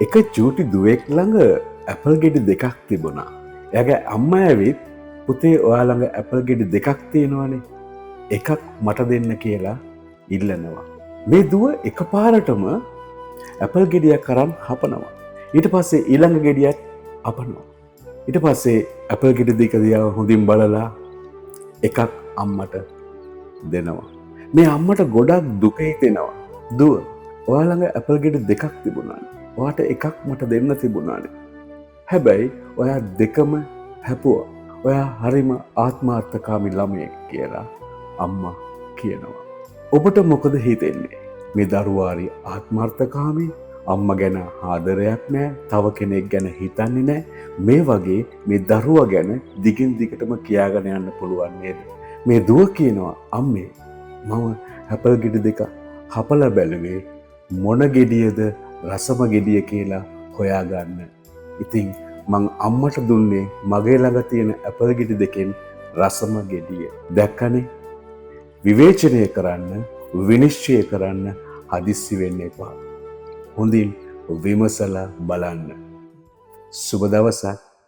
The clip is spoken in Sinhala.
එක චූටි දුවෙක් ළඟ ඇපල් ගෙඩි දෙකක් තිබුණා. එයාගේ අම්මා ඇවිත් පුතේ ඔයා ළඟ ඇපල් ගෙඩි දෙකක් තියෙනවනේ. එකක් මට දෙන්න කියලා ඉල්ලනවා. මේ දුව එකපාරටම ඇපල් ගෙඩියක් අරන් හපනවා. ඊට පස්සේ ඊළඟ ගෙඩියත් හපනවා. ඊට පස්සේ ඇපල් ගෙඩි දෙක දිහා හොඳින් බලලා එකක් අම්මට දෙනවා. මේ අම්මට ගොඩක් දුක හිතෙනවා. දුව ඔයා ළඟ ඇපල් ගෙඩි දෙකක් තිබුණානේ. ඔයාට එකක් මට දෙන්න තිබුණානේ. හැබැයි ඔයා දෙකම හැපුවා. ඔයා හරිම ආත්මාර්ථකාමී ළමයෙක් කියලා අම්මා කියනවා. ඔබට මොකද හිතෙන්නේ? මේ දරුවාරි ආත්මාර්ථකාමී, අම්මා ගැන ආදරයක් නැහැ, තව කෙනෙක් ගැන හිතන්නේ නැහැ. මේ වගේ මේ දරුවා ගැන දිගින් දිගටම කියාගෙන යන්න පුළුවන් නේද? මේ දුව කියනවා අම්මේ මම ඇපල් ගෙඩි දෙක හපලා බැලුවේ මොන ගෙඩියද රසම ගෙඩිය කියලා හොයාගන්න. ඉතින් මං අම්මට දුන්නේ මගේ ළඟ තියෙන ඇපල් ගෙඩි දෙකෙන් රසම ගෙඩිය. දැක්කනේ? විවේචනය කරන්න, විනිශ්චය කරන්න හදිස්සි වෙන්න එපා. හොඳින් විමසලා බලන්න. සුබ දවසක්.